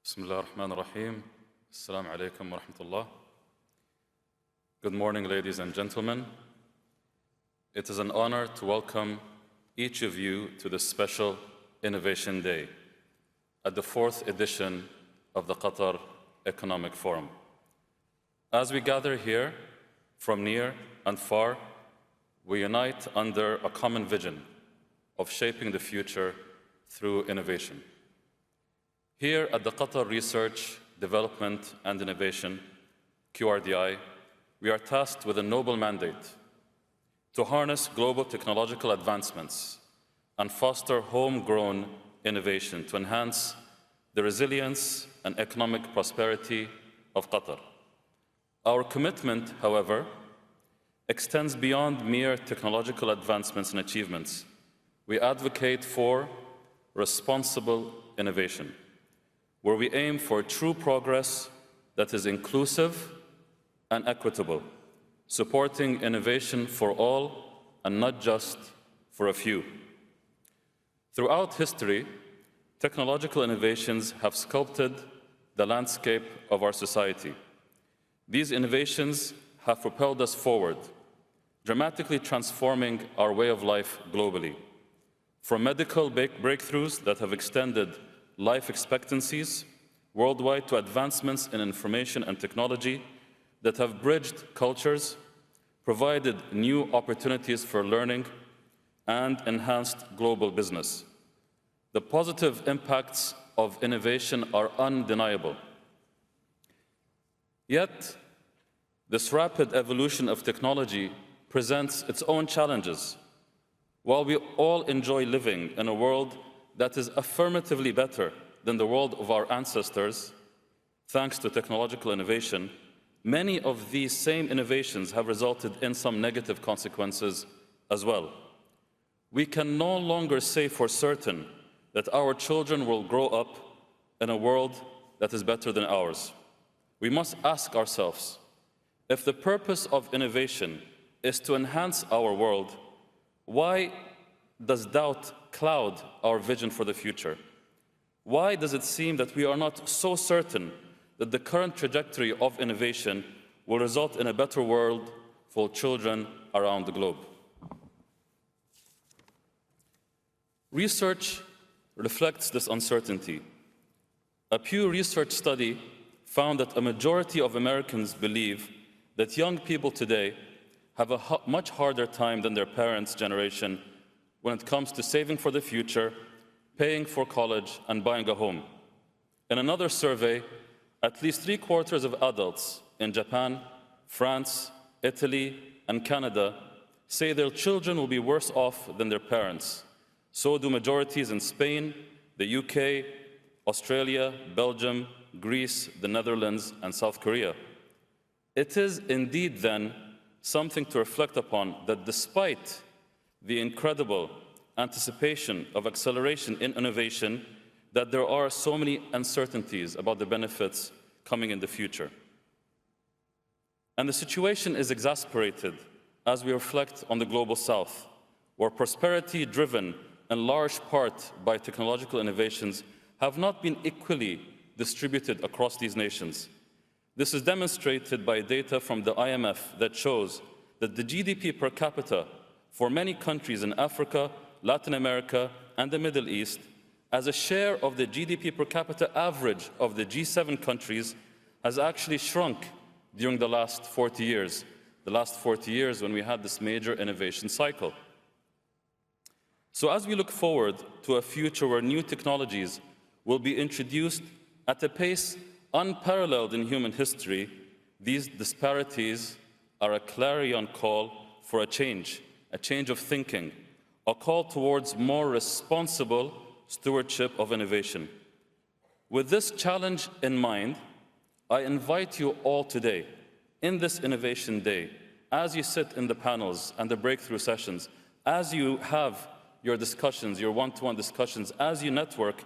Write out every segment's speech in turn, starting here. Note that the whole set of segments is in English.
Bismillah ar-Rahman ar-Rahim. Assalamu alaikum wa rahmatullah. Good morning, ladies and gentlemen. It is an honor to welcome each of you to this special Innovation Day at the 4th edition of the Qatar Economic Forum. As we gather here from near and far, we unite under a common vision of shaping the future through innovation. Here at the Qatar Research, Development and Innovation, QRDI, we are tasked with a noble mandate to harness global technological advancements and foster homegrown innovation to enhance the resilience and economic prosperity of Qatar. Our commitment, however, extends beyond mere technological advancements and achievements. We advocate for responsible innovation, where we aim for true progress that is inclusive and equitable, supporting innovation for all and not just for a few. Throughout history, technological innovations have sculpted the landscape of our society. These innovations have propelled us forward, dramatically transforming our way of life globally. From medical breakthroughs that have extended life expectancies worldwide to advancements in information and technology that have bridged cultures, provided new opportunities for learning, and enhanced global business. The positive impacts of innovation are undeniable. Yet, this rapid evolution of technology presents its own challenges. While we all enjoy living in a world that is affirmatively better than the world of our ancestors, thanks to technological innovation, many of these same innovations have resulted in some negative consequences as well. We can no longer say for certain that our children will grow up in a world that is better than ours. We must ask ourselves, if the purpose of innovation is to enhance our world, why does doubt cloud our vision for the future? Why does it seem that we are not so certain that the current trajectory of innovation will result in a better world for children around the globe? Research reflects this uncertainty. A Pew Research study found that a majority of Americans believe that young people today have a much harder time than their parents' generation when it comes to saving for the future, paying for college, and buying a home. In another survey, at least 3/4 of adults in Japan, France, Italy, and Canada say their children will be worse off than their parents. So do majorities in Spain, the UK, Australia, Belgium, Greece, the Netherlands, and South Korea. It is indeed, then, something to reflect upon that despite the incredible anticipation of acceleration in innovation, that there are so many uncertainties about the benefits coming in the future. And the situation is exacerbated as we reflect on the global south, where prosperity driven in large part by technological innovations have not been equally distributed across these nations. This is demonstrated by data from the IMF that shows that the GDP per capita for many countries in Africa, Latin America, and the Middle East, as a share of the GDP per capita average of the G7 countries, has actually shrunk during the last 40 years, when we had this major innovation cycle. So as we look forward to a future where new technologies will be introduced at a pace unparalleled in human history, these disparities are a clarion call for a change of thinking, a call towards more responsible stewardship of innovation. With this challenge in mind, I invite you all today, in this Innovation Day, as you sit in the panels and the breakthrough sessions, as you have your discussions, your one-to-one discussions, as you network,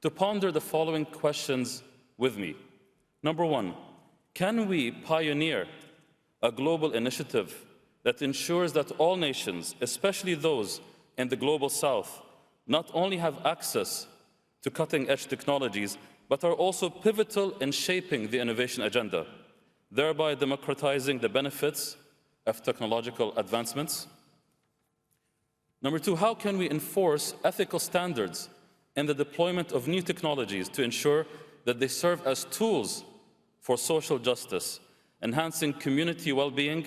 to ponder the following questions with me. Number one, can we pioneer a global initiative that ensures that all nations, especially those in the global south, not only have access to cutting-edge technologies, but are also pivotal in shaping the innovation agenda, thereby democratizing the benefits of technological advancements. Number two, how can we enforce ethical standards in the deployment of new technologies to ensure that they serve as tools for social justice, enhancing community well-being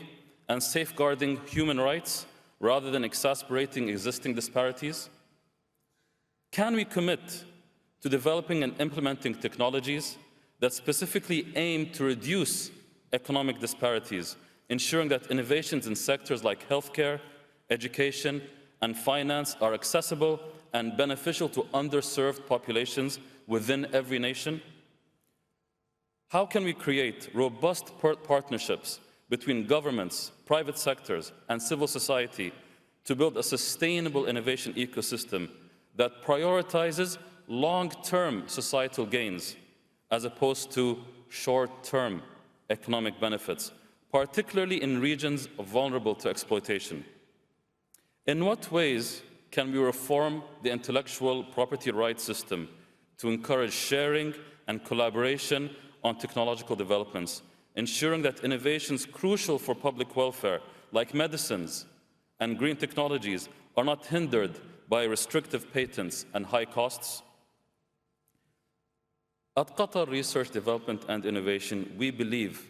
and safeguarding human rights rather than exacerbating existing disparities? Can we commit to developing and implementing technologies that specifically aim to reduce economic disparities, ensuring that innovations in sectors like healthcare, education, and finance are accessible and beneficial to underserved populations within every nation? How can we create robust partnerships between governments, private sectors, and civil society to build a sustainable innovation ecosystem that prioritizes long-term societal gains as opposed to short-term economic benefits, particularly in regions vulnerable to exploitation? In what ways can we reform the intellectual property rights system to encourage sharing and collaboration on technological developments, ensuring that innovations crucial for public welfare, like medicines and green technologies, are not hindered by restrictive patents and high costs? At Qatar Research, Development and Innovation, we believe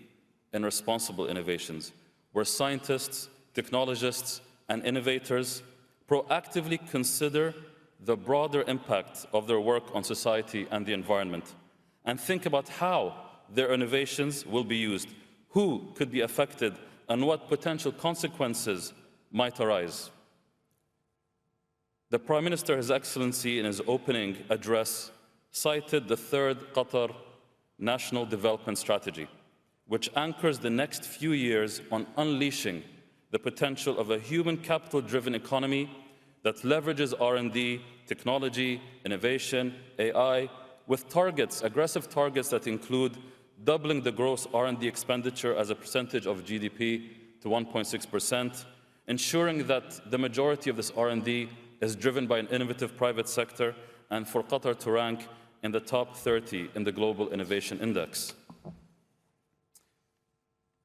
in responsible innovations, where scientists, technologists, and innovators proactively consider the broader impact of their work on society and the environment, and think about how their innovations will be used, who could be affected, and what potential consequences might arise. The Prime Minister, His Excellency, in his opening address, cited the third Qatar National Development Strategy, which anchors the next few years on unleashing the potential of a human capital-driven economy that leverages R&D, technology, innovation, AI, with targets, aggressive targets that include doubling the gross R&D expenditure as a percentage of GDP to 1.6%, ensuring that the majority of this R&D is driven by an innovative private sector, and for Qatar to rank in the top 30 in the Global Innovation Index.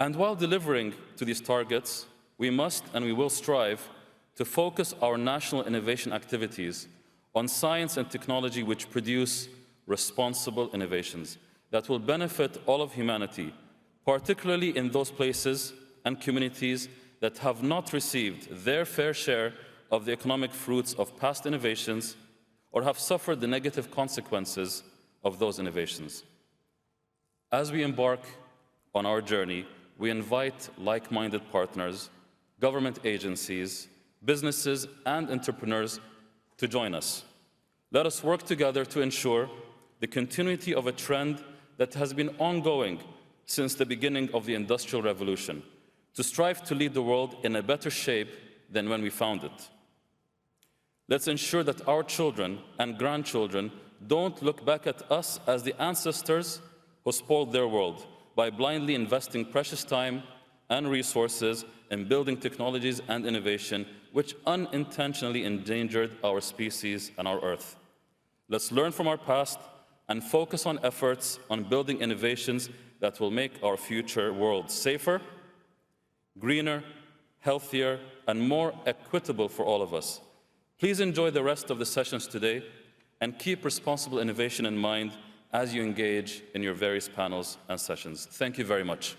And while delivering to these targets, we must and we will strive to focus our national innovation activities on science and technology which produce responsible innovations that will benefit all of humanity, particularly in those places and communities that have not received their fair share of the economic fruits of past innovations or have suffered the negative consequences of those innovations. As we embark on our journey, we invite like-minded partners, government agencies, businesses, and entrepreneurs to join us. Let us work together to ensure the continuity of a trend that has been ongoing since the beginning of the Industrial Revolution, to strive to lead the world in a better shape than when we found it. Let's ensure that our children and grandchildren don't look back at us as the ancestors who spoiled their world by blindly investing precious time and resources in building technologies and innovation which unintentionally endangered our species and our Earth. Let's learn from our past and focus on efforts on building innovations that will make our future world safer, greener, healthier, and more equitable for all of us. Please enjoy the rest of the sessions today and keep responsible innovation in mind as you engage in your various panels and sessions. Thank you very much.